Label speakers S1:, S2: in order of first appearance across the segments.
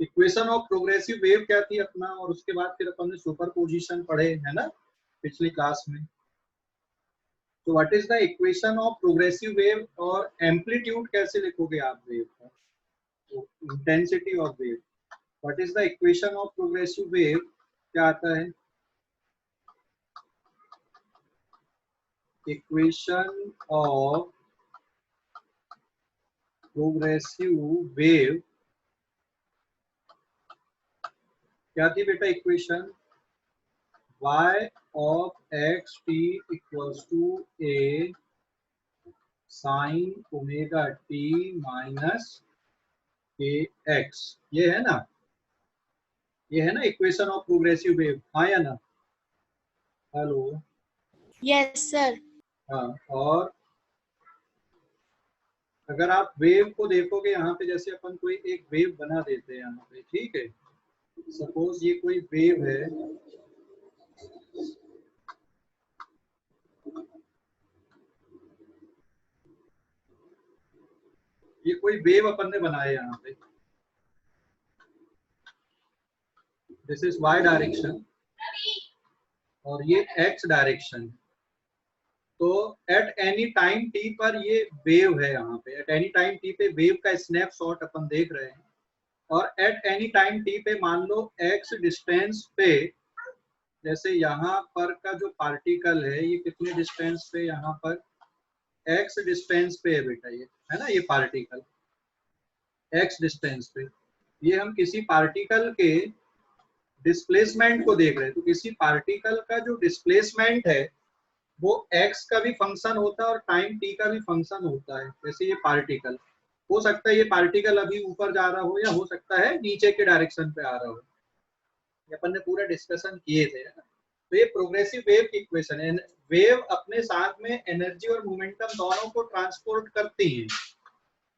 S1: Equation of progressive wave क्या थी अपना, और उसके बाद फिर अपन ने सुपरपोजिशन पढ़े है ना पिछली क्लास में। तो what is the equation of progressive wave, और एम्पलीट्यूड कैसे लिखोगे आप वेव का, तो intensity of wave. What is the equation of progressive wave, क्या आता है, इक्वेशन ऑफ प्रोग्रेसिव वेव क्या थी बेटा equation, y of xt equals to a sin omega t minus kx, ये है ना, ये है ना इक्वेशन ऑफ प्रोग्रेसिव वेव, हाँ या ना, हेलो,
S2: यस सर।
S1: हाँ। और अगर आप वेव को देखोगे यहाँ पे, जैसे अपन कोई एक वेव बना देते हैं यहाँ पे, ठीक है, सपोज ये कोई वेव है, ये कोई वेव अपन ने बनाया यहाँ पे, दिस इज y डायरेक्शन और ये x डायरेक्शन। तो एट एनी टाइम t पर ये वेव है, यहाँ पे एट एनी टाइम t पे वेव का स्नैपशॉट अपन देख रहे हैं, और एट एनी टाइम t पे मान लो x डिस्टेंस पे, जैसे यहाँ पर का जो पार्टिकल है ये कितने डिस्टेंस पे, यहाँ पर x डिस्टेंस पे है बेटा, ये है ना, ये पार्टिकल x डिस्टेंस पे, ये हम किसी पार्टिकल के डिस्प्लेसमेंट को देख रहे हैं। तो किसी पार्टिकल का जो डिस्प्लेसमेंट है वो x का भी फंक्शन होता है और टाइम t का भी फंक्शन होता है। जैसे ये पार्टिकल, हो सकता है ये पार्टिकल अभी ऊपर जा रहा हो, या हो सकता है नीचे के डायरेक्शन पे आ रहा हो, ये अपन ने पूरा डिस्कशन किए थे ना। तो ये प्रोग्रेसिव वेव की इक्वेशन है। वेव अपने साथ में एनर्जी और मोमेंटम दोनों को ट्रांसपोर्ट करती है।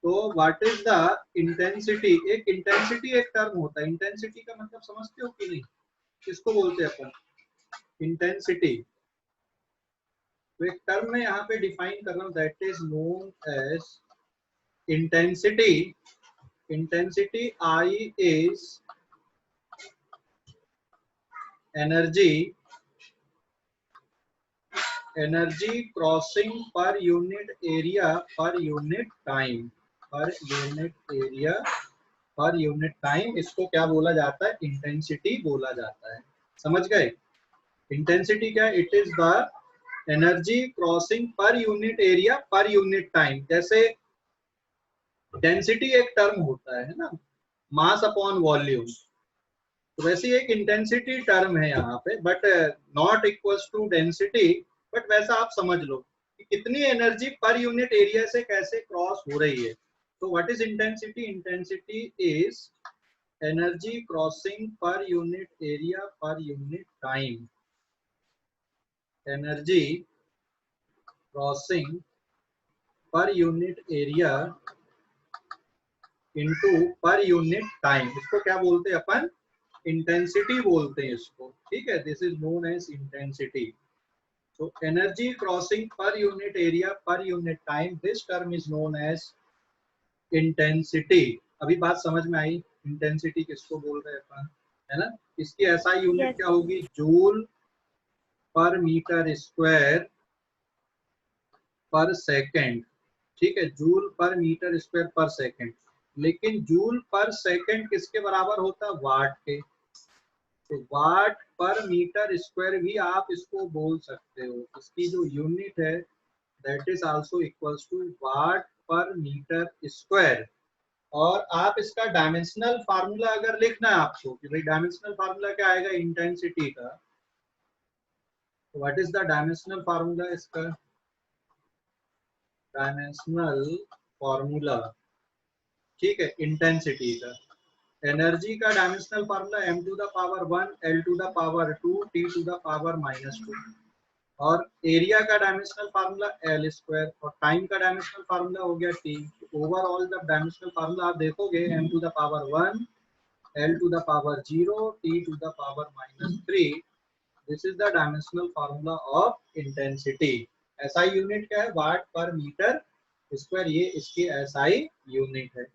S1: तो व्हाट इज द इंटेंसिटी, एक इंटेंसिटी एक टर्म होता है, इंटेंसिटी का मतलब समझते हो कि नहीं, किसको बोलते हैं अपन, इंटेंसिटी। तो एक टर्म में यहाँ पे डिफाइन कर रहा हूँ, that is known as intensity. Intensity I is energy crossing per unit area per unit time, per unit area per unit time, इसको क्या बोला जाता है, इंटेंसिटी बोला जाता है। समझ गए, इंटेंसिटी क्या है, it is the energy crossing per unit area per unit time. जैसे डेंसिटी एक टर्म होता है ना, मास अपॉन वॉल्यूम, तो वैसे एक इंटेंसिटी टर्म है यहाँ पे, but not equals to density, but वैसा आप समझ लो कि कितनी एनर्जी पर यूनिट एरिया से कैसे क्रॉस हो रही है। तो what is intensity, intensity is energy crossing per unit area per unit time, energy crossing per unit area into पर यूनिट टाइम, इसको क्या बोलते हैं अपन, इंटेंसिटी बोलते हैं इसको, ठीक है, this is known as intensity. So energy crossing per unit area per unit time, this term is known as intensity। अभी बात समझ में आई, इंटेंसिटी किसको बोल रहे हैं अपन, है ना। इसकी ऐसा यूनिट
S2: Yes.
S1: क्या होगी, जूल पर मीटर स्क्वायर पर सेकंड, ठीक है, जूल पर मीटर स्क्वायर पर सेकंड। लेकिन जूल पर सेकंड किसके बराबर होता है, वाट के। तो वाट पर मीटर स्क्वायर भी आप इसको बोल सकते हो, इसकी जो यूनिट है that is also equals to watt per metre square. और आप इसका डायमेंशनल फार्मूला अगर लिखना है आपको कि भाई डायमेंशनल फार्मूला क्या आएगा इंटेंसिटी का, what is the dimensional formula इसका, डायमेंशनल फार्मूला, ठीक है, इंटेंसिटी का, एनर्जी का dimensional formula m to the power 1 l to the power 2 t to the power -2, और एरिया का डायमेंशनल फार्मूला l स्क्वायर, और टाइम का डायमेंशनल फार्मूला हो गया t। Overall the dimensional formula आप देखोगे m to the power 1 l to the power 0 t to the power -3, this is the dimensional formula of intensity. SI unit क्या है, वाट per metre square, ये इसकी SI unit है।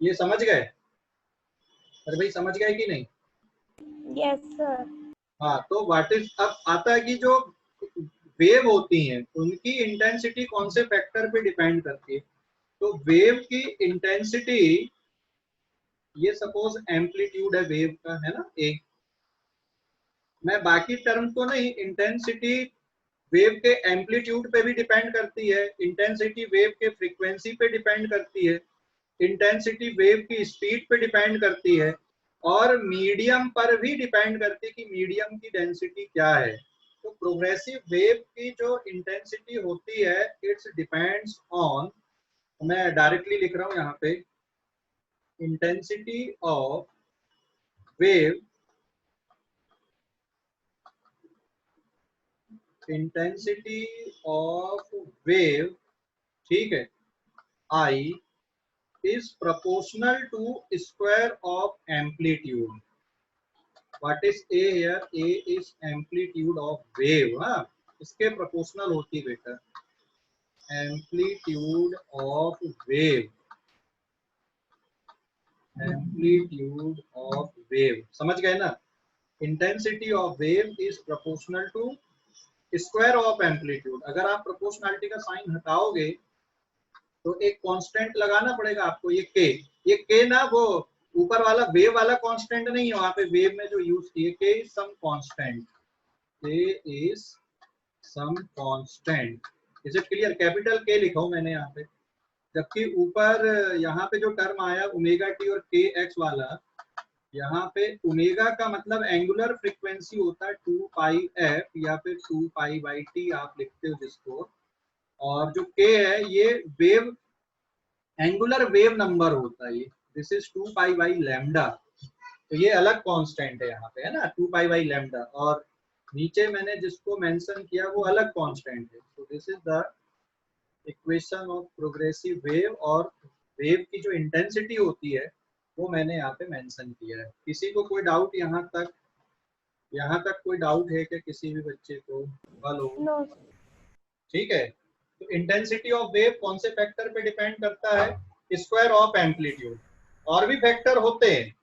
S1: ये समझ गए, अरे भाई समझ गए कि नहीं?
S2: Yes sir.
S1: हाँ, तो व्हाट इज, अब आता है कि जो वेव होती हैं उनकी इंटेंसिटी कौन से फैक्टर पे डिपेंड करती है। तो वेव की इंटेंसिटी, ये सपोज एम्पलीट्यूड है वेव का, है ना, एक, मैं बाकी टर्म को नहीं, इंटेंसिटी वेव के एम्पलीट्यूड पे भी डिपेंड करती है, इंटेंसिटी वेव के फ्रीक्वेंसी पे डिपेंड करती है, इंटेंसिटी वेव की स्पीड पे डिपेंड करती है, और मीडियम पर भी डिपेंड करती है कि मीडियम की डेंसिटी क्या है। तो प्रोग्रेसिव वेव की जो इंटेंसिटी होती है, इट्स डिपेंड्स ऑन, मैं डायरेक्टली लिख रहा हूं यहाँ पे, intensity of wave, intensity of wave, ठीक है, आई is proportional to square of amplitude. What is A here? A is amplitude of wave, हाँ, इसके proportional होती है बेटा, amplitude of wave, amplitude of wave, समझ गए ना? Intensity of wave is proportional to square of amplitude. अगर आप proportionality का साइन हटाओगे तो एक कांस्टेंट लगाना पड़ेगा आपको, ये के ना, वो ऊपर वाला वेव वाला कांस्टेंट नहीं है, वहां पे वेव में जो यूज किए, K is some constant, K is some constant, is it clear? Capital K लिखा हूं मैंने यहाँ पे, जबकि ऊपर यहाँ पे जो टर्म आया ओमेगा टी और के एक्स वाला, यहाँ पे ओमेगा का मतलब एंगुलर फ्रीक्वेंसी होता है 2 पाई एफ या फिर 2 पाई बाई टी आप लिखते हो जिसको, और जो के है ये वेव, एंगुलर वेव नंबर होता है ये, this is 2 pi by lambda, तो ये अलग कांस्टेंट है यहाँ पे, है ना, 2 पाई बाई लैम्डा, और नीचे मैंने जिसको मेंशन किया वो अलग कांस्टेंट है। तो this is the equation of progressive wave, और वेव की जो इंटेंसिटी होती है वो मैंने यहाँ पे मेंशन किया है। किसी को कोई डाउट यहाँ तक कोई डाउट है क्या किसी भी बच्चे को? Hello,
S2: no.
S1: ठीक है। तो इंटेंसिटी ऑफ वेव कौन से फैक्टर पे डिपेंड करता है? Square of amplitude. और भी फैक्टर होते हैं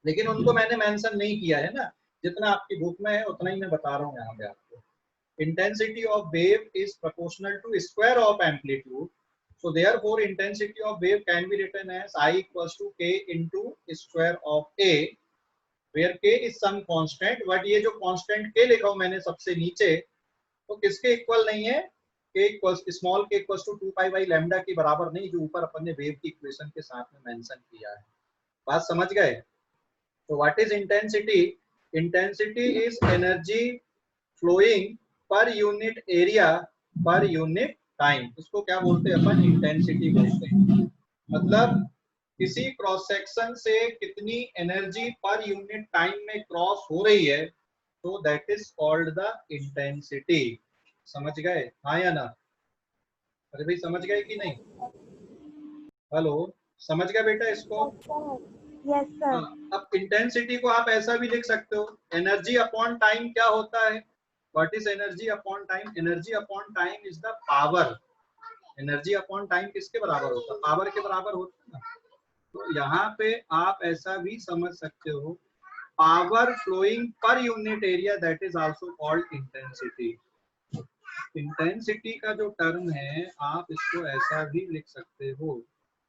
S1: लेकिन उनको मैंने मेंशन नहीं किया है ना, जितना आपकी बुक में है उतना ही मैं बता रहा हूँ यहाँ पे आपको। Intensity of wave is proportional to square of amplitude, so therefore intensity of wave can be written as I equals to k into square of a, where k is some constant, but ये जो constant k लिखा हूँ मैंने सबसे नीचे, तो किसके equal नहीं है? k equals, small k equals to 2 pi by lambda के बराबर नहीं, जो ऊपर अपन ने वेव की इक्वेशन के साथ में मेंशन किया है। बात समझ गए? तो what is intensity? Intensity is energy flowing per unit area per unit time, इसको क्या बोलते हैं अपन? इंटेंसिटी बोलते हैं। मतलब किसी क्रॉस सेक्शन से कितनी एनर्जी पर यूनिट टाइम में क्रॉस हो रही है, तो that is called the intensity. समझ गए, हाँ या ना? अरे भाई समझ गए कि नहीं? हेलो, समझ गए बेटा इसको?
S2: Yes sir.
S1: हाँ, अब इंटेंसिटी को आप ऐसा भी लिख सकते हो, एनर्जी अपॉन टाइम क्या होता है? What is energy upon time? Energy upon time is the power. Energy upon time किसके बराबर होता है? पावर के बराबर होता है ना। तो यहाँ पे आप ऐसा भी समझ सकते हो, power flowing per unit area, that is also called intensity. Intensity का जो टर्म है आप इसको ऐसा भी लिख सकते हो,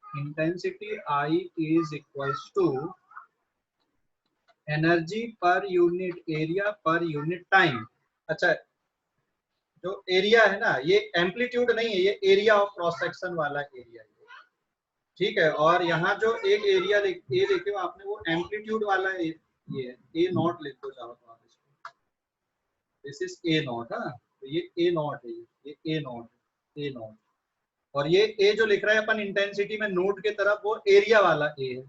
S1: intensity I is equals to energy per unit area per unit time. अच्छा, जो एरिया है ना, ये एम्पलीट्यूड नहीं है, ये एरिया ऑफ क्रॉस सेक्शन वाला एरिया है, ठीक है। और यहाँ जो एक एरिया ए लिखे हो आपने, वो एम्पलीट्यूड वाला ये है, ए नॉट लिख दो चाहो तो आप इसको, दिस इज ए नॉट, हाँ, तो ये ए नॉट है, ये ए नॉट, ए नॉट, और ये ए जो लिख रहा है अपन इंटेंसिटी में नोट के तरफ, वो एरिया वाला ए है,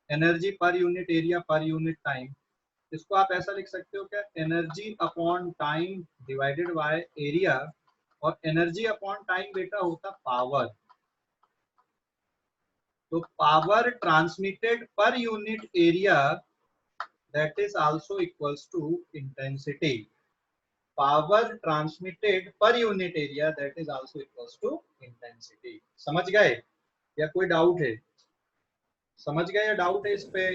S1: energy per unit area per unit time. इसको आप ऐसा लिख सकते हो क्या? Energy upon time divided by area, और एनर्जी अपॉन टाइम बेटा होता पावर, तो power transmitted per unit area, that is also equals to intensity. Power transmitted per unit area, that is also equals to intensity. समझ गए या कोई doubt है? समझ गए या डाउट है इस पे?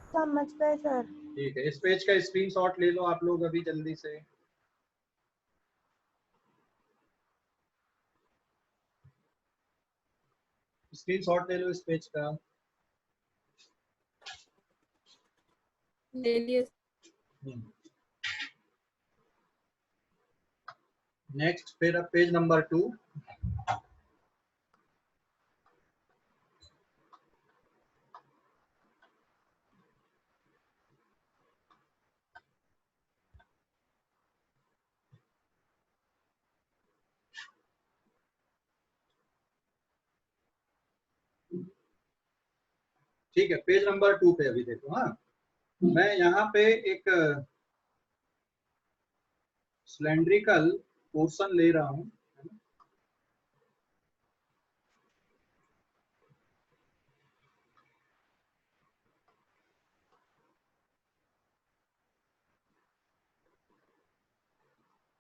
S2: समझ गए सर।
S1: ठीक है, इस पेज का स्क्रीनशॉट ले लो आप लोग अभी जल्दी से। स्क्रीनशॉट ले लो इस पेज का।
S3: ले लिए।
S1: नेक्स्ट फिर अब पेज नंबर 2। ठीक है, पेज नंबर 2 पे अभी देखो। हाँ, मैं यहाँ पे एक सिलेंड्रिकल पोर्शन ले रहा हूँ।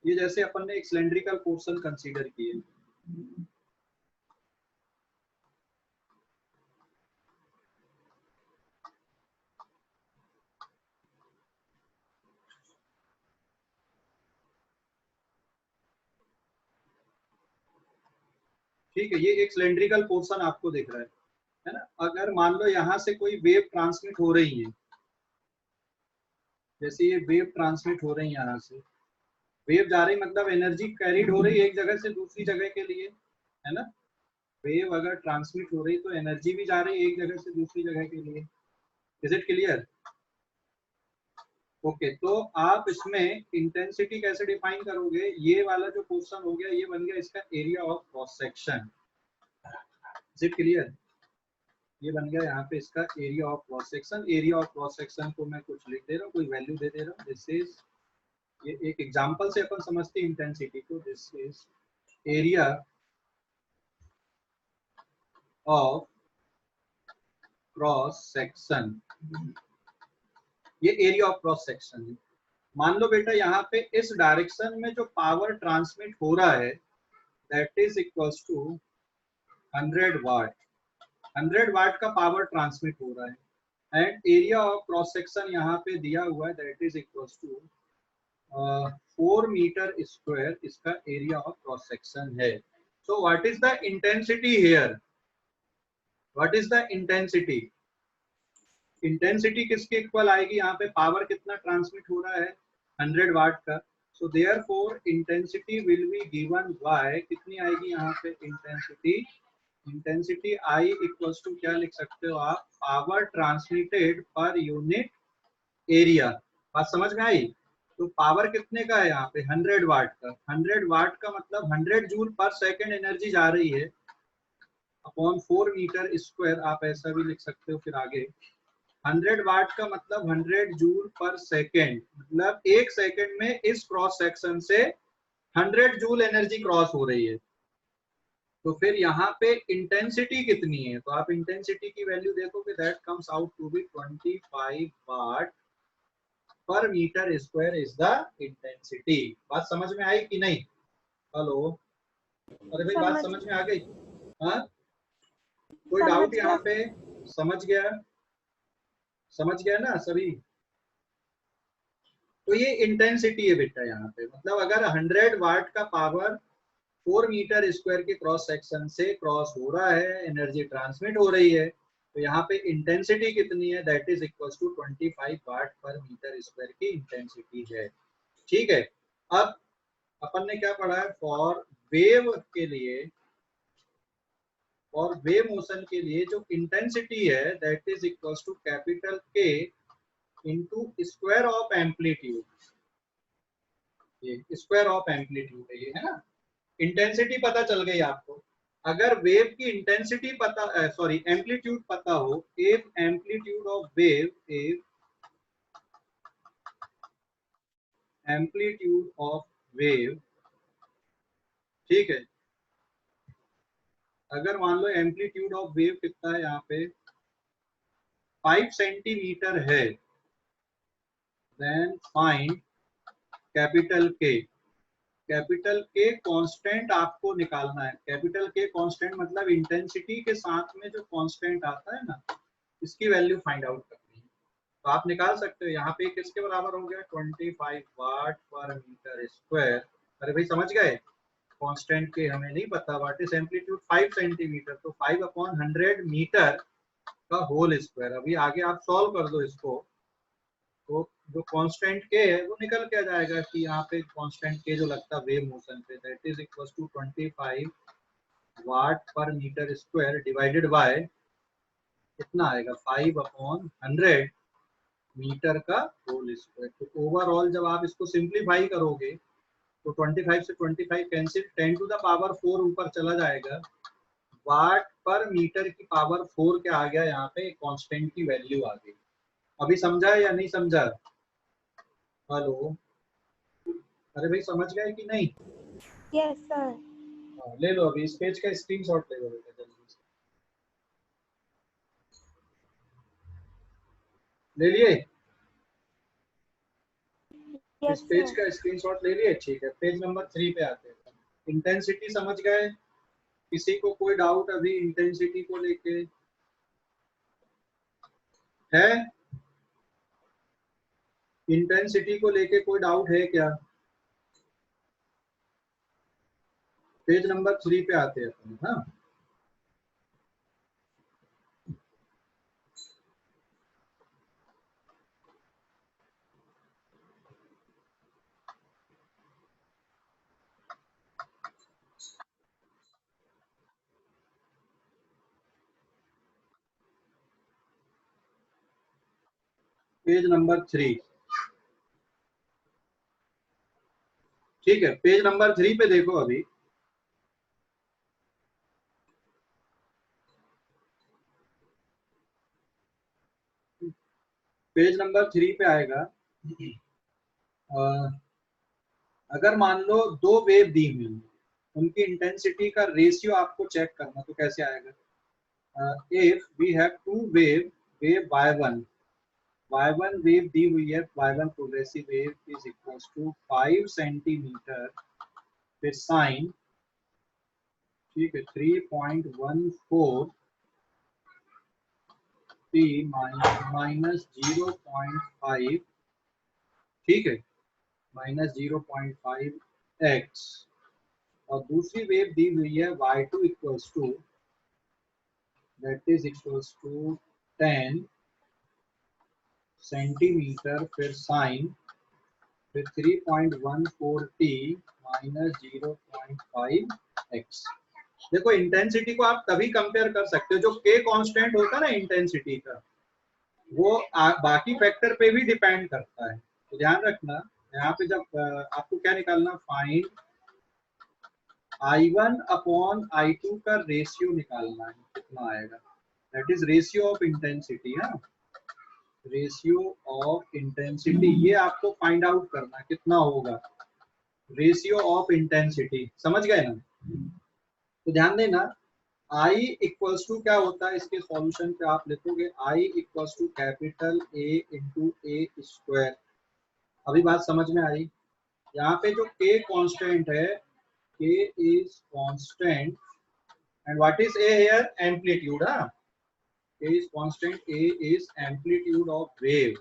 S1: ये जैसे अपन ने एक सिलेंड्रिकल पोर्शन कंसीडर किए। ठीक है, ये एक सिलेंड्रिकल पोर्शन आपको दिख रहा है ना। अगर मान लो यहाँ से कोई वेव ट्रांसमिट हो रही है, जैसे ये वेव ट्रांसमिट हो रही है, यहाँ से वेव जा रही, मतलब एनर्जी कैरीड हो रही है एक जगह से दूसरी जगह के लिए, है ना। वेव अगर ट्रांसमिट हो रही तो एनर्जी भी जा रही है एक जगह से दूसरी जगह के लिए। Is it clear? ओके, तो आप इसमें इंटेंसिटी कैसे डिफाइन करोगे? ये वाला जो पोर्शन हो गया, ये बन गया इसका area of cross section. Is it clear? ये बन गया यहाँ पे इसका area of cross section. Area of cross section को मैं कुछ लिख दे रहा हूँ, कोई वैल्यू दे दे रहा हूँ। दिस इज, ये एक एग्जांपल से अपन समझते हैं इंटेंसिटी को। This is area of cross section. ये एरिया ऑफ क्रॉस सेक्शन है। मान लो बेटा यहाँ पे इस डायरेक्शन में जो पावर ट्रांसमिट हो रहा है that is equals to 100 watt. 100 watt का पावर ट्रांसमिट हो रहा है and area of cross section यहाँ पे दिया हुआ है that is equals to 4 metre square इसका एरिया ऑफ क्रॉस सेक्शन है। So what is the intensity here? What is the intensity? Intensity किसके इक्वल आएगी? यहाँ पे पावर कितना ट्रांसमिट हो रहा है? 100 वाट का। So therefore intensity will be given by, कितनी आएगी यहाँ पे intensity? Intensity I equals to क्या लिख सकते हो आप? Power transmitted per unit area. बात समझ में आई? तो पावर कितने का है यहाँ पे? 100 वाट का। 100 वाट का मतलब 100 जूल पर सेकेंड एनर्जी जा रही है अपॉन 4 मीटर स्क्वायर। आप ऐसा भी लिख सकते हो फिर आगे। 100 वाट का मतलब 100 जूल पर सेकेंड, मतलब एक सेकेंड में इस क्रॉस सेक्शन से 100 जूल एनर्जी क्रॉस हो रही है। तो फिर यहाँ पे इंटेंसिटी कितनी है? तो आप इंटेंसिटी की वैल्यू देखोगे that comes out to be 25 watt per metre square is the intensity. बात समझ में आई कि नहीं? हेलो, अरे भाई बात समझ में आ गई? हाँ, कोई डाउट यहाँ पे? समझ गया? समझ गया ना सभी? तो ये इंटेंसिटी है बेटा यहाँ पे। मतलब अगर 100 वाट का पावर 4 मीटर स्क्वायर के क्रॉस सेक्शन से क्रॉस हो रहा है, एनर्जी ट्रांसमिट हो रही है, तो यहाँ पे इंटेंसिटी कितनी है? That is equals to 25 watt per metre square की इंटेंसिटी है। ठीक है, अब अपन ने क्या पढ़ा है? फॉर वेव के लिए, और वेव मोशन के लिए जो इंटेंसिटी है that is equals to capital K into square of amplitude. ये स्क्वायर ऑफ एम्पलीट्यूड है, ये है ना। इंटेंसिटी पता चल गई आपको। अगर वेव की इंटेंसिटी पता, सॉरी एम्पलीट्यूड पता हो, if amplitude of wave, if amplitude of wave, ठीक है, अगर मान लो एम्पलीट्यूड ऑफ वेव कितना है यहाँ पे 5 सेंटीमीटर है, देन फाइंड कैपिटल के। कैपिटल के कांस्टेंट आपको निकालना है। कैपिटल के कांस्टेंट मतलब इंटेंसिटी के साथ में जो कांस्टेंट आता है ना, इसकी वैल्यू फाइंड आउट करनी है। तो आप निकाल सकते हो यहाँ पे किसके बराबर हो गया 25 वाट पर मीटर स्क्वायर। अरे भाई समझ गए, कांस्टेंट के हमें नहीं पता, व्हाट इज एम्पलीट्यूड 5 सेंटीमीटर, तो 5/100 मीटर का होल स्क्वायर। अभी आगे आप सॉल्व कर दो इसको, तो जो कांस्टेंट के है वो निकल के आ जाएगा कि यहाँ पे कांस्टेंट के जो लगता है वेव मोशन पे, that is equal to 25 watt per metre square divided bye कितना आएगा 5/100 मीटर का होल स्क्वायर। तो ओवरऑल जब आप इसको सिंप्लीफाई करोगे तो 25 से 25 कैंसिल, 10 टू द पावर 4 ऊपर चला जाएगा, वाट पर मीटर की पावर 4 क्या आ गया यहाँ पे, कांस्टेंट की वैल्यू आ गई। अभी समझा या नहीं समझा? हेलो, अरे भाई समझ गए कि नहीं?
S2: Yes, sir.
S1: हाँ, ले लो अभी इस पेज का स्क्रीनशॉट ले लो बेटा जल्दी से। ले लिए?
S2: Yes,
S1: इस पेज
S2: sir.
S1: का स्क्रीनशॉट ले लिए, ठीक है। पेज नंबर 3 पे आते हैं। इंटेंसिटी समझ गए? किसी को कोई डाउट अभी इंटेंसिटी को लेके है? इंटेंसिटी को लेके कोई डाउट है क्या? पेज नंबर 3 पे आते हैं अपन। हाँ, पेज नंबर 3, ठीक है। पेज नंबर 3 पे देखो अभी, पेज नंबर 3 पे आएगा। अगर मान लो दो वेव दी हुई, उनकी इंटेंसिटी का रेशियो आपको चेक करना, तो कैसे आएगा? If we have to wave, wave y1 wave दी हुई है, y1 progressive wave is equal to 5 centimetre, फिर साइन, ठीक है, 3.14 t माइनस 0.5, ठीक है, माइनस 0.5 x, और दूसरी वेव दी हुई है y2 equals to, that is equals to 10 centimetre, फिर साइन, फिर 3.14 t माइनस 0.5 x। देखो इंटेंसिटी को आप तभी कंपेयर कर सकते हो, जो k कांस्टेंट होता है ना इंटेंसिटी का, वो बाकी फैक्टर पे भी डिपेंड करता है। तो ध्यान रखना, यहाँ पे जब आपको क्या निकालना, फाइंड I1 अपॉन I2 का रेशियो निकालना है, कितना आएगा, that is ratio of intensity. हाँ, रेशियो ऑफ इंटेंसिटी, ये आपको फाइंड आउट करना कितना होगा, रेशियो ऑफ इंटेंसिटी। समझ गए ना? तो ध्यान देना, I इक्वल्स टू क्या होता है, इसके सॉल्यूशन पे आप लिखोगे I equals to capital A into A square. अभी बात समझ में आई? यहाँ पे जो K कांस्टेंट है, K is constant and what is A here? Amplitude. हाँ, K is constant, A is amplitude of wave,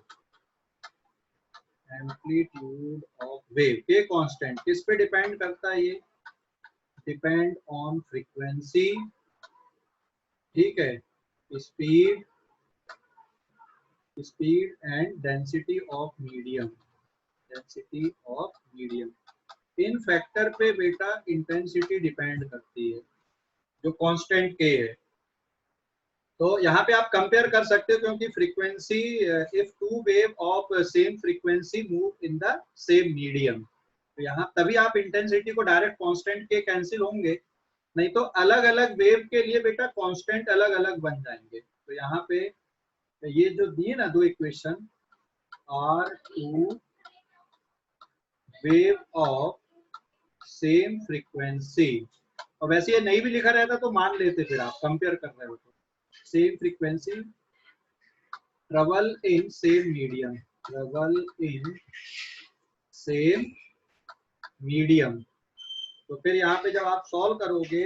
S1: amplitude of wave। K constant किस पे डिपेंड करता है? ये डिपेंड ऑन फ्रीक्वेंसी, ठीक है, speed, speed and density of medium, density of medium. In factor पे बेटा इंटेंसिटी डिपेंड करती है, जो कांस्टेंट के है। तो यहाँ पे आप कंपेयर कर सकते हो, क्योंकि frequency, if two wave of same frequency move in the same medium, तो यहाँ तभी आप इंटेंसिटी को डायरेक्ट कांस्टेंट के कैंसिल होंगे, नहीं तो अलग अलग वेव के लिए बेटा कांस्टेंट अलग अलग बन जाएंगे। तो यहाँ पे ये जो दिए ना दो equation, are two wave of same frequency, और वैसे ये नहीं भी लिखा रहता तो मान लेते, फिर आप कंपेयर कर रहे हो तो same frequency, travel in same medium, travel in same medium. तो फिर यहाँ पे जब आप सॉल्व करोगे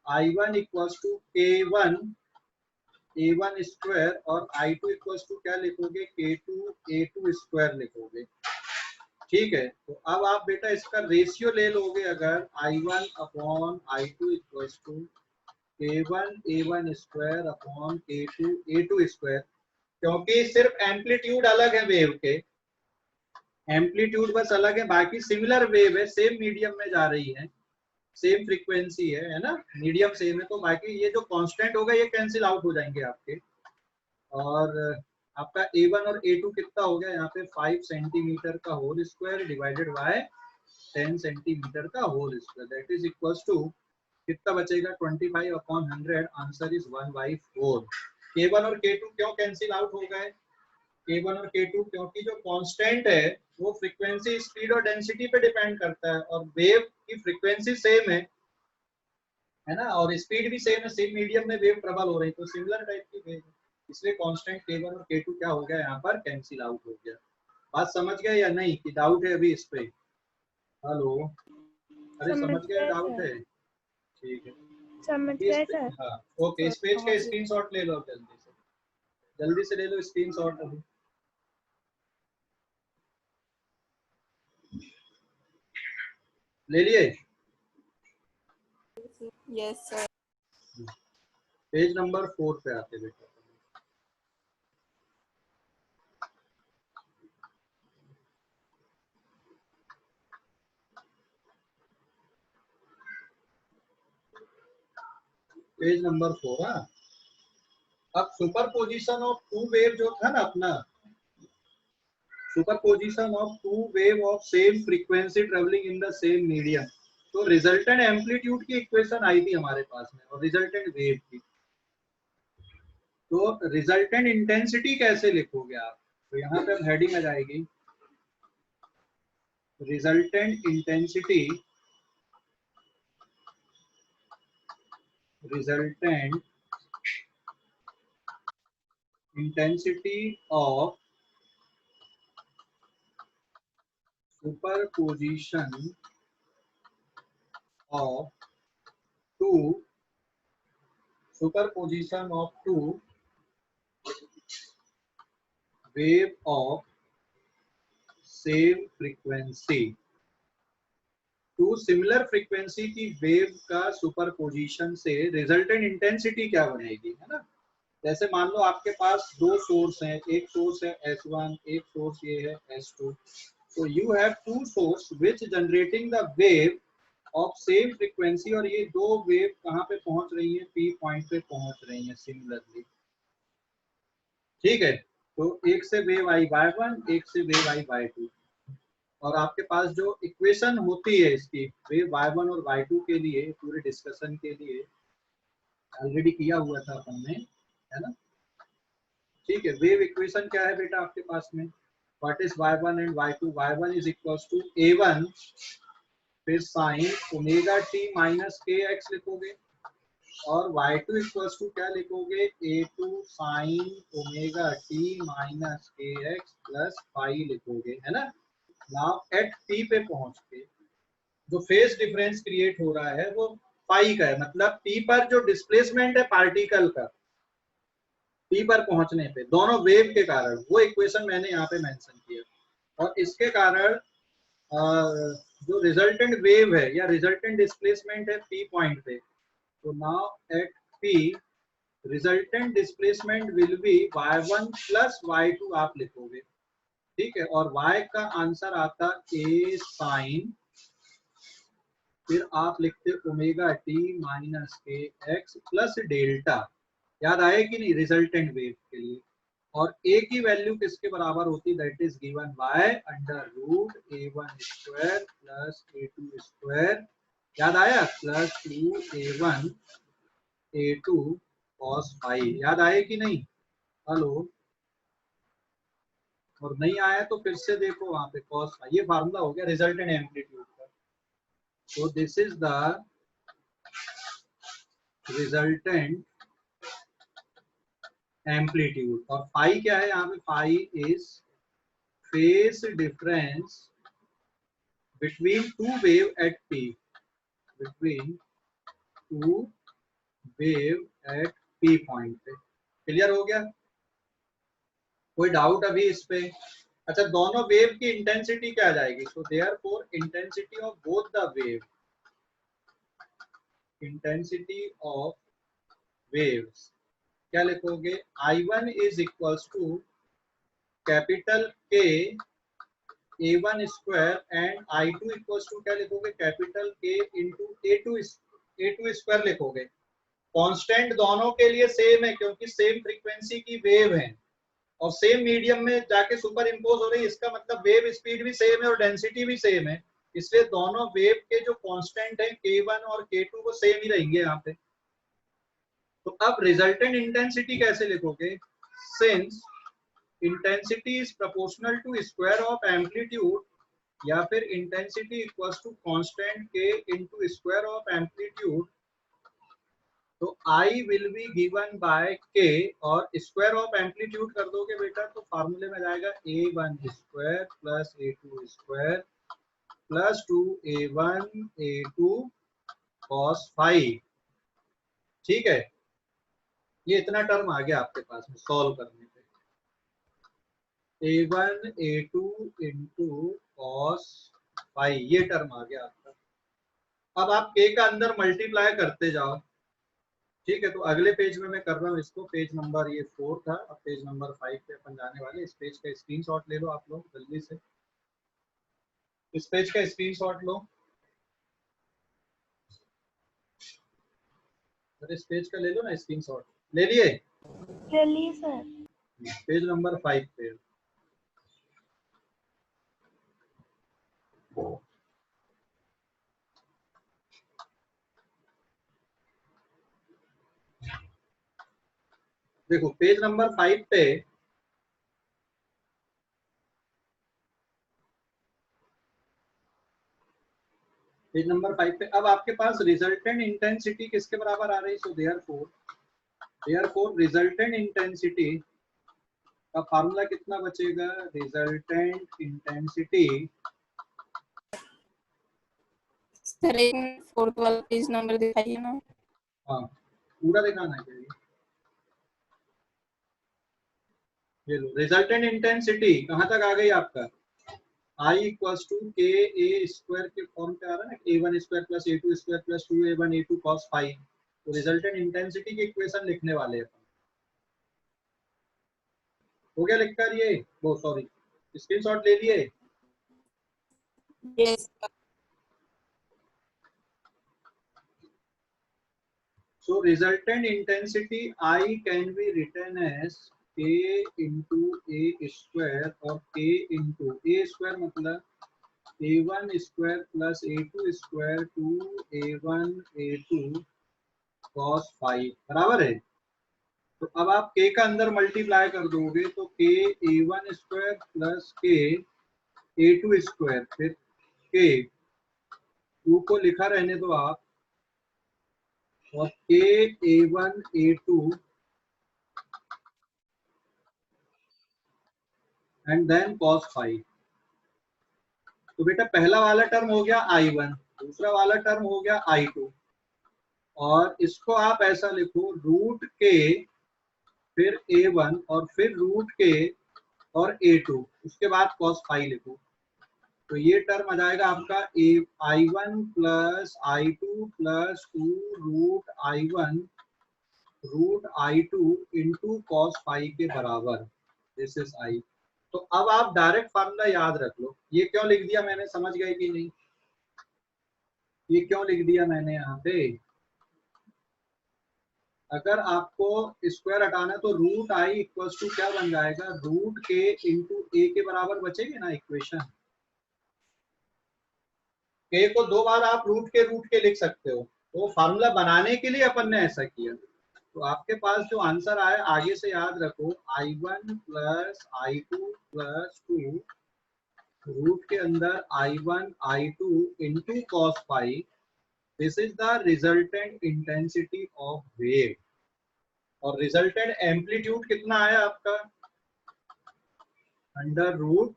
S1: I1 equals to K1 A1 square और I2 इक्वल्स टू क्या लिखोगे, K2 A2 स्क्वायर लिखोगे। ठीक है, तो अब आप बेटा इसका रेशियो ले लोगे, अगर I1 upon I2 equals to K1 A1 square upon K2 A2 square, क्योंकि सिर्फ एम्पलीट्यूड अलग है वेव के, एम्पलीट्यूड बस अलग है, बाकी सिमिलर वेव है, सेम मीडियम में जा रही है, सेम फ्रीक्वेंसी है ना, मीडियम सेम है, तो बाकी ये जो कांस्टेंट होगा ये कैंसिल आउट हो जाएंगे आपके। और आपका A1 और A2 कितना हो गया यहाँ पे, 5 सेंटीमीटर का whole square divided by 10 centimetre का whole square, that is equals to कितना बचेगा, 25 अपॉन 100, आंसर इज 1/4। K1 और K2 क्यों कैंसिल आउट हो गए, K1 और K2 क्योंकि जो कांस्टेंट है वो फ्रीक्वेंसी, स्पीड और डेंसिटी पे डिपेंड करता है, और वेव की फ्रीक्वेंसी सेम है ना, और स्पीड भी सेम है, सेम मीडियम में वेव ट्रेवल हो रही है, तो सिमिलर टाइप की वेव है, इसलिए कांस्टेंट K1 और K2 क्या हो गया यहाँ पर, कैंसिल आउट हो गया। बात समझ गए या नहीं, कि डाउट है अभी इस पे? हेलो, अरे
S2: समझ
S1: समझ गए,
S2: गए
S1: डाउट
S2: सर,
S1: है? ठीक है,
S2: समझ
S1: इस
S2: गए
S1: पे,
S2: सर।
S1: हाँ ओके, इस पेज का स्क्रीनशॉट ले लो, जल्दी से ले लो स्क्रीनशॉट अभी। ले लिए?
S3: Yes sir.
S1: पेज नंबर 4 पे आते बेटा। Page number 4। हाँ, अब सुपरपोजिशन ऑफ टू वेव जो था ना अपना, superposition of two wave of same frequency travelling in the same medium, तो रिजल्टेंट एम्पलीट्यूड की इक्वेशन आई थी हमारे पास में, और रिजल्टेंट वेव की, तो रिजल्टेंट इंटेंसिटी कैसे लिखोगे आप, तो यहाँ पे अब हेडिंग आ जाएगी, resultant intensity, resultant intensity of superposition of two superposition of two wave of same frequency, two similar frequency की वेव का सुपरपोजिशन से रिजल्टेंट इंटेंसिटी क्या बनेगी, है ना। जैसे मान लो आपके पास दो सोर्स हैं, एक सोर्स है S1, एक सोर्स ये है S2, तो you have two source which generating the wave of same frequency, और ये दो वेव कहाँ पे पहुंच रही है, P पॉइंट पे पहुंच रही है सिमिलरली। ठीक है, तो एक से वेव आई y1, एक से वेव आई y2, और आपके पास जो इक्वेशन होती है इसकी वेव y1 और y2 के लिए, पूरे डिस्कशन के लिए ऑलरेडी किया हुआ था अपन ने, है ना। ठीक है, वेव इक्वेशन क्या है बेटा आपके पास में, what is y1 and y2, y1 is equals to a1 फिर sine omega T minus K X लिखोगे, और y2 इक्वल्स टू क्या लिखोगे, a2 sine omega T minus K X plus pi लिखोगे, है ना। नाउ एट p पे पहुंच के जो फेज डिफरेंस क्रिएट हो रहा है वो पाई का है, मतलब p पर जो डिस्प्लेसमेंट है पार्टिकल का, p पर पहुंचने पे दोनों वेव के कारण, वो इक्वेशन मैंने यहाँ पे मेंशन किया, और इसके कारण जो रिजल्टेंट वेव है या रिजल्टेंट डिस्प्लेसमेंट है p पॉइंट पे, तो now at p resultant displacement will be y1 plus y2 आप लिखोगे, ठीक है, और y का आंसर आता a साइन, फिर आप लिखते omega T minus K X plus delta, याद आए कि नहीं, रिजल्टेंट वेव के लिए, और a की वैल्यू किसके बराबर होती है, that is given by under root a1 square plus a2 square, याद आया, plus 2a1 a2 cos phi, याद आए कि नहीं, हेलो, और नहीं आया तो फिर से देखो वहां पे cos फाई, ये फार्मूला हो गया रिजल्टेंट एम्पलीट्यूड का, so this is the resultant amplitude, और phi क्या है यहाँ पे, phi is phase difference between two wave at p, between two wave at p point पे, क्लियर हो गया? कोई डाउट अभी इस पे? अच्छा, दोनों वेव की इंटेंसिटी क्या आ जाएगी? So therefore intensity of both the wave, intensity of waves क्या लिखोगे? I1 is equals to capital K A1 square and I2 equals to क्या लिखोगे? Capital K into A2 square लिखोगे। कांस्टेंट दोनों के लिए सेम है क्योंकि सेम फ्रीक्वेंसी की वेव है और सेम मीडियम में जाके सुपर इम्पोज हो रही है, इसका मतलब वेव स्पीड भी सेम है और डेंसिटी भी सेम है, इसलिए दोनों वेव के जो कांस्टेंट है K1 और K2 वो सेम ही रहेंगे यहाँ पे। तो अब रिजल्टेंट इंटेंसिटी कैसे लिखोगे? Since intensity is proportional to square of amplitude, या फिर intensity equals to constant K into square of amplitude, तो I will be given by K और स्क्वायर ऑफ एम्पलीट्यूड कर दोगे बेटा तो फार्मूले में जाएगा A1 square plus A2 square plus 2A1 A2 cos phi. ठीक है, ये इतना टर्म आ गया आपके पास में सॉल्व करने पे। A1 A2 into cos five, ये टर्म आ गया आपका। अब आप K का अंदर मल्टीप्लाई करते जाओ। ठीक है, तो अगले पेज में मैं कर रहा हूँ इसको, पेज नंबर ये 4 था, अब पेज नंबर 5 पे अपन जाने वाले। इस पेज का स्क्रीनशॉट ले लो आप लोग जल्दी से, इस पेज का स्क्रीनशॉट लो। अरे इस पेज का ले लो ना स्क्रीनशॉट, ले लिए?
S2: चलिए सर।
S1: पेज नंबर 5 पे देखो, पेज नंबर 5 पे पेज नंबर 5 पे अब आपके पास रिजल्टेंट इंटेंसिटी किसके बराबर आ रही है? सो देयरफॉर रिजल्टेंट इंटेंसिटी का फार्मूला कितना बचेगा? रिजल्टेंट इंटेंसिटी,
S3: सर एक मिनट, फोर्थ वाला पेज नंबर दिखाइए ना।
S1: हाँ पूरा दिखाना चाहिए। ये लो, रिजल्टेंट इंटेंसिटी कहाँ तक आ गई आपका? I इक्वल्स टू के ए स्क्वायर के फॉर्म पे आ रहा है ना, A1 square plus A2 square plus 2A1 A2 cos phi. तो रिजल्टेंट इंटेंसिटी की इक्वेशन लिखने वाले हैं। हो गया लिखकर? ये वो सॉरी, स्क्रीनशॉट ले लिए?
S3: Yes
S1: So resultant intensity I can be written as K into A square और K into A square मतलब A1 square plus A2 square to A1 A2 cos five बराबर है। तो अब आप K का अंदर मल्टीप्लाई कर दोगे तो K A1 square plus K A2 square, फिर K 2 को लिखा रहने दो आप, और K A1 A2 and then cos phi. तो बेटा पहला वाला टर्म हो गया I1, दूसरा वाला टर्म हो गया I2, और इसको आप ऐसा लिखो रूट के फिर A1 और फिर रूट के और A2, उसके बाद cos फाइव लिखो। तो ये टर्म आ जाएगा आपका I1 plus I2 plus 2 root I1 root I2 into cos phi के बराबर, दिस इज I। तो अब आप डायरेक्ट फार्मूला याद रख लो। ये क्यों लिख दिया मैंने, समझ गए कि नहीं? ये क्यों लिख दिया मैंने यहाँ पे? अगर आपको स्क्वायर हटाना तो रूट आई इक्वल्स टू क्या बन जाएगा? रूट के इंटू ए के बराबर बचेगी ना इक्वेशन। के को दो बार आप रूट के लिख सकते हो, तो फार्मूला बनाने के लिए अपन ने ऐसा किया। तो आपके पास जो आंसर आया आगे से याद रखो, I1 plus I2 plus 2 root के अंदर I1 I2 into cos five, this is the resultant intensity of wave. और रिजल्टेंट एम्पलीट्यूड कितना आया आपका? Under root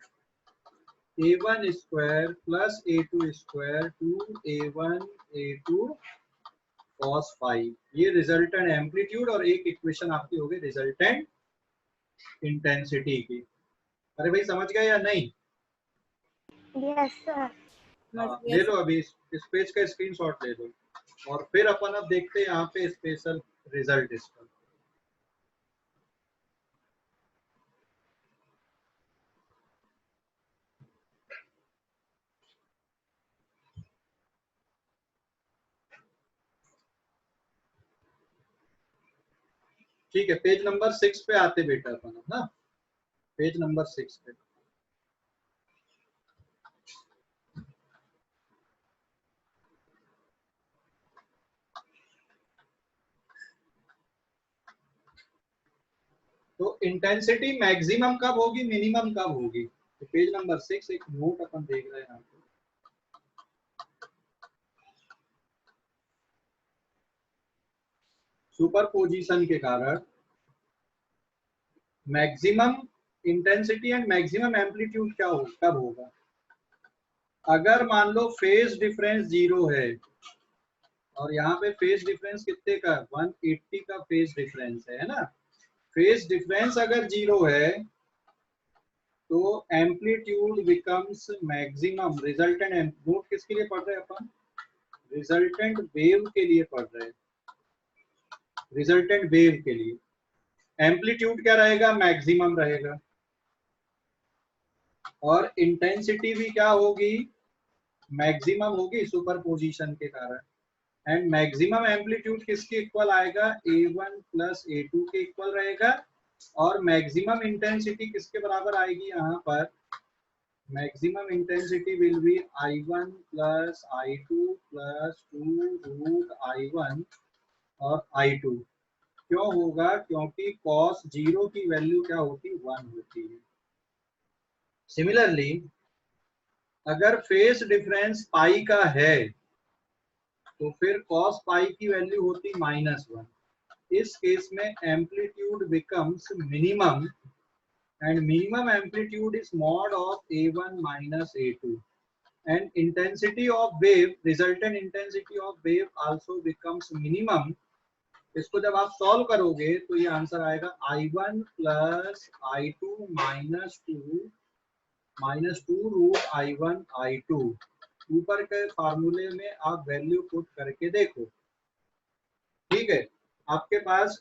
S1: A1 square plus A2 square two A1 A2 cos five, ये resultant amplitude और एक equation आपकी हो गई रिजल्टेंट इंटेंसिटी की। अरे भाई समझ गए या नहीं?
S2: Yes sir.
S1: हाँ, ले लो अभी इस पेज का स्क्रीनशॉट ले लो और फिर अपन अब देखते हैं यहाँ पे स्पेशल रिजल्ट इसका। ठीक है, पेज नंबर 6 पे आते बेटा अपन अब ना, पेज नंबर 6 पे। तो इंटेंसिटी मैक्सिमम कब होगी, मिनिमम कब होगी? तो पेज नंबर 6 एक नोट अपन देख रहे हैं यहाँ पे। सुपरपोजिशन के कारण maximum intensity and maximum amplitude क्या हो कब होगा? अगर मान लो फेज डिफरेंस 0 है और यहाँ पे फेज डिफरेंस कितने का 180 का फेज डिफरेंस है ना। फेज डिफरेंस अगर 0 है तो amplitude becomes maximum. Resultant note किसके लिए पढ़ रहे हैं अपन? रिजल्टेंट वेव के लिए पढ़ रहे हैं, रिजल्टेंट वेव के लिए। एम्पलीट्यूड क्या रहेगा? मैक्सिमम रहेगा। और इंटेंसिटी भी क्या होगी? मैक्सिमम होगी सुपरपोजिशन के कारण। एंड मैक्सिमम एम्पलीट्यूड किसके इक्वल आएगा? A1 प्लस A2 के इक्वल रहेगा। और मैक्सिमम इंटेंसिटी किसके बराबर आएगी यहाँ पर? Maximum intensity will B I1 plus I2 plus 2√I1 और I2। क्यों होगा? क्योंकि cos 0 की वैल्यू क्या होती? 1 होती है। सिमिलरली अगर फेज डिफरेंस पाई का है तो फिर cos पाई की वैल्यू होती -1। इस केस में amplitude becomes minimum and minimum amplitude is mod of A1 minus A2 and intensity of wave, resultant intensity of wave also becomes minimum. इसको जब आप सॉल्व करोगे तो ये आंसर आएगा I1 plus I2 -2√I1 I2। ऊपर के फार्मूले में आप वैल्यू पुट करके देखो। ठीक है, आपके पास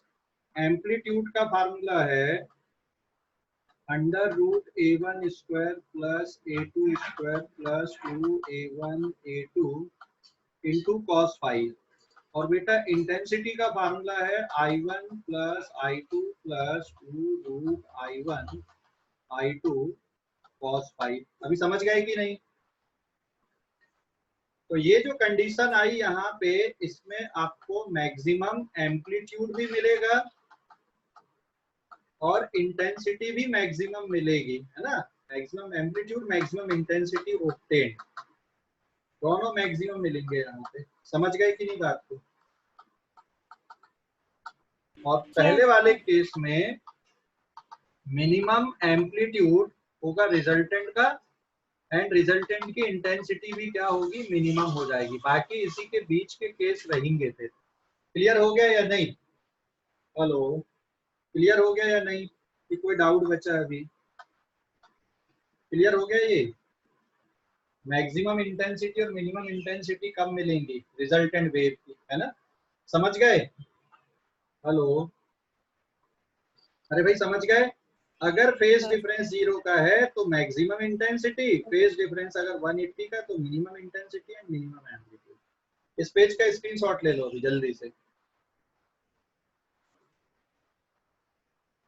S1: एम्पलीट्यूड का फार्मूला है √A1 square plus A2 square plus 2A1 A2 into cos five. और बेटा इंटेंसिटी का फार्मूला है I1 plus I2 plus 2√I1 I2 cos five. अभी समझ गए कि नहीं? तो ये जो कंडीशन आई यहाँ पे, इसमें आपको मैक्सिमम एम्पलीट्यूड भी मिलेगा और इंटेंसिटी भी मैक्सिमम मिलेगी, है ना। Maximum amplitude maximum intensity obtain, दोनों मैक्सिमम मिलेंगे यहाँ पे। समझ गए कि नहीं बात को? और पहले वाले केस में मिनिमम एम्पलीट्यूड होगा रिजल्टेंट का एंड रिजल्टेंट की इंटेंसिटी भी क्या होगी? मिनिमम हो जाएगी। बाकी इसी के बीच के केस रहेंगे फिर। क्लियर हो गया या नहीं? हेलो, क्लियर हो गया या नहीं कि कोई डाउट बचा है अभी? क्लियर हो गया ये? मैक्सिमम इंटेंसिटी और मिनिमम इंटेंसिटी कब मिलेंगी? रिजल्टेंट वेव की, है ना। समझ गए? हेलो, अरे भाई समझ गए? अगर फेज डिफरेंस 0 का है तो मैक्सिमम इंटेंसिटी, फेज डिफरेंस अगर 180 का तो minimum intensity and minimum amplitude. इस पेज का स्क्रीनशॉट ले लो अभी जल्दी से।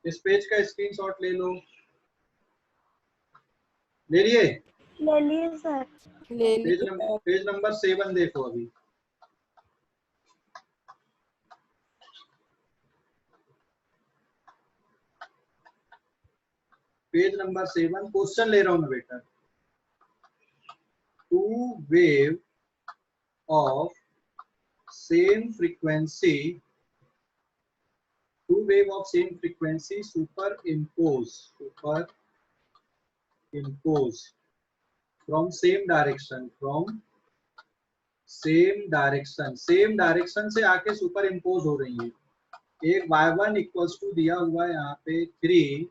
S1: इस पेज का स्क्रीनशॉट ले लो। ले लिए?
S2: ले लिए सर।
S1: पेज नंबर 7 देखो अभी। पेज नंबर 7 क्वेश्चन ले रहा हूं मैं बेटा। Two wave of same frequency, two wave of same frequency superimpose from same direction, from same direction से आके सुपर इम्पोज हो रही है। एक y1 इक्वल्स टू दिया हुआ है यहाँ पे 3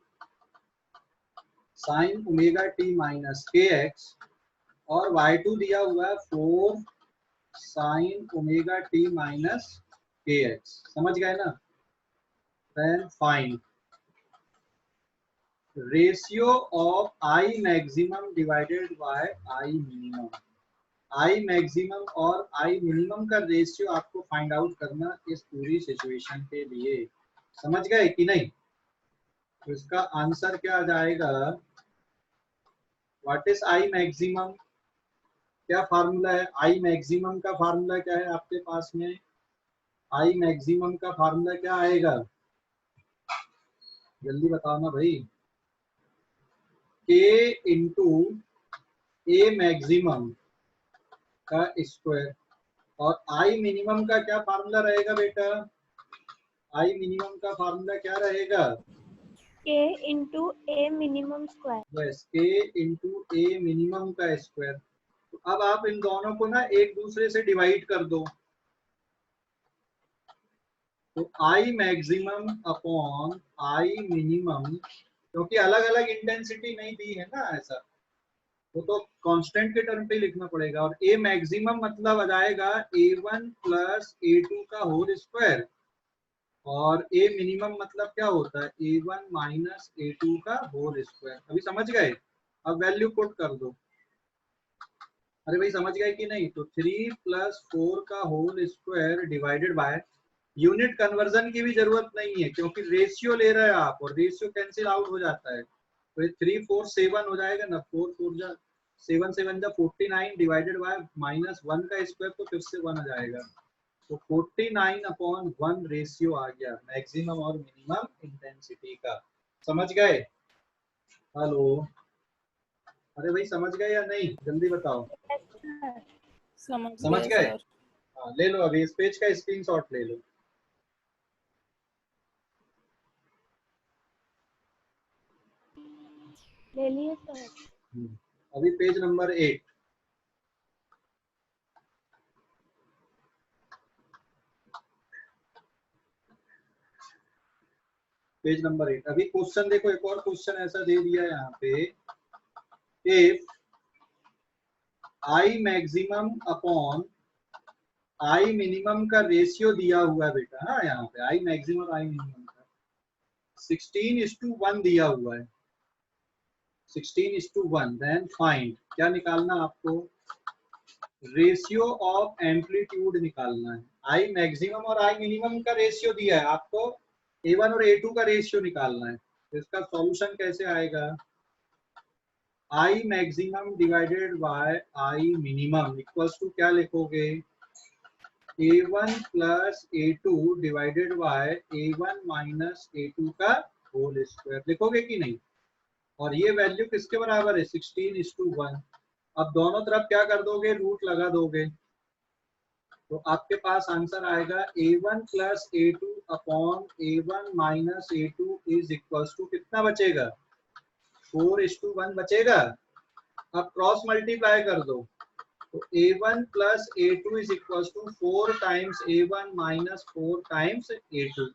S1: sin omega t minus kx और y2 दिया हुआ है 4 sin omega t minus kx। समझ गए ना? Then find ratio of I maximum divided by I minimum. I maximum और I मिनिमम का रेशियो आपको फाइंड आउट करना इस पूरी सिचुएशन के लिए। समझ गए कि नहीं? तो इसका आंसर क्या आ जाएगा? What is I maximum? क्या फार्मूला है I मैक्सिमम का? फार्मूला क्या है आपके पास में? I मैक्सिमम का फार्मूला क्या आएगा? जल्दी बताओ ना भाई। K इंटू A मैक्सिमम का स्क्वायर। और I मिनिमम का क्या फार्मूला रहेगा बेटा? I मिनिमम का फार्मूला क्या रहेगा?
S2: K into A minimum square.
S1: बस K इंटू A मिनिमम का स्क्वायर। तो अब आप इन दोनों को ना एक दूसरे से डिवाइड कर दो। तो I maximum upon I minimum, क्योंकि अलग अलग इंटेंसिटी नहीं दी है ना, ऐसा वो तो कांस्टेंट के टर्म पे लिखना पड़ेगा। और A मैक्सिमम मतलब आ जाएगा A1 प्लस A2 का होल स्क्वायर और A मिनिमम मतलब क्या होता है? A1 माइनस A2 का होल स्क्वायर। अभी समझ गए? अब वैल्यू पुट कर दो। अरे भाई समझ गए कि नहीं? तो 3 प्लस 4 का whole square divided by, unit conversion की भी जरूरत नहीं है क्योंकि रेशियो ले रहे हैं आप और रेशियो कैंसिल आउट हो जाता है। तो 3 4 7 हो जाएगा ना, 4 4 जा 7 7 जा 49 डिवाइडेड बाय माइनस 1 का स्क्वायर, तो फिर से 1 आ जाएगा। तो 49 अपॉन 1 रेशियो आ गया मैक्सिमम और मिनिमम इंटेंसिटी का। समझ गए? हेलो, अरे भाई समझ गए या नहीं? जल्दी बताओ।
S2: Yes, sir.
S1: समझ
S3: गए
S1: गए?
S3: सर।
S1: हाँ, ले लो अभी इस पेज का स्क्रीनशॉट ले लो।
S2: ले लिए sir.
S1: अभी पेज नंबर 8। Page number 8। अभी क्वेश्चन देखो, एक और क्वेश्चन ऐसा दे दिया है यहाँ पे, if I maximum upon I minimum का रेशियो दिया हुआ है बेटा। हाँ, यहाँ पे I मैक्सिमम और I मिनिमम का 16:1 दिया हुआ है। 16:1। देन फाइंड, क्या निकालना आपको? रेशियो ऑफ एम्पलीट्यूड निकालना है। I मैक्सिमम और I मिनिमम का रेशियो दिया है आपको, A1 और A2 का रेशियो निकालना है। तो इसका सॉल्यूशन कैसे आएगा? I maximum divided by I minimum equals to क्या लिखोगे? A1 plus A2 divided by A1 minus A2 का होल स्क्वायर लिखोगे कि नहीं? और ये वैल्यू किसके बराबर है? 16:1। अब दोनों तरफ क्या कर दोगे? रूट लगा दोगे। तो आपके पास आंसर आएगा A1 plus A2 upon A1 minus A2 is equals to कितना बचेगा? 4:1 बचेगा। अब क्रॉस मल्टीप्लाई कर दो। तो A1 plus A2 is equals to 4 times A1 minus 4 times A2।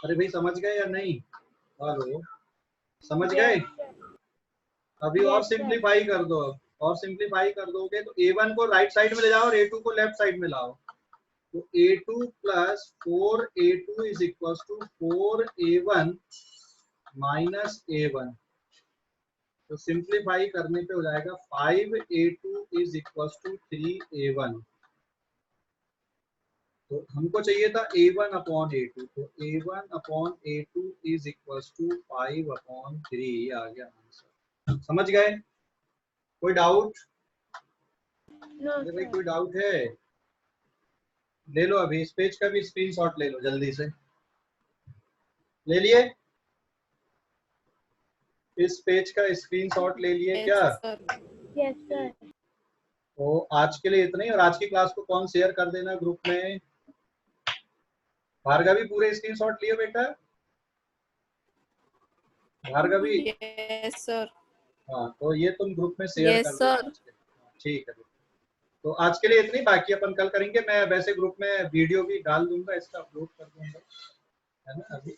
S1: अरे भाई समझ गए या नहीं? हेलो, समझ गए?
S2: Yes, sir.
S1: अभी और
S2: Yes, sir.
S1: सिंप्लीफाई कर दो। अब और सिंप्लीफाई कर दोगे तो A1 को राइट साइड में ले जाओ और A2 को लेफ्ट साइड में लाओ। तो A2 plus 4A2 is equals to 4A1 minus A1। तो सिंप्लीफाई करने पे हो जाएगा 5A2 is equals to 3A1। तो हमको चाहिए था A1 अपॉन A2, तो A1 upon A2 is equals to 5/3 आ गया आंसर। समझ गए? कोई डाउट?
S2: No,
S1: अरे भाई
S2: sir.
S1: कोई डाउट है? ले लो अभी इस पेज का भी स्क्रीनशॉट ले लो जल्दी से। ले लिए? इस पेज का स्क्रीनशॉट ले लिए क्या?
S3: Yes sir.
S2: Yes, sir.
S1: तो आज के लिए इतना ही। और आज की क्लास को कौन शेयर कर देना ग्रुप में? भार्गवी पूरे स्क्रीनशॉट लिए बेटा? भार्गवी?
S3: Yes sir.
S1: हाँ, तो ये तुम ग्रुप में शेयर कर
S3: यस
S1: देना
S3: सर।
S1: आज के। ठीक है। तो आज के लिए इतनी, बाकी अपन कल करेंगे। मैं वैसे ग्रुप में वीडियो भी डाल दूंगा, इसका अपलोड कर दूंगा, है ना। अभी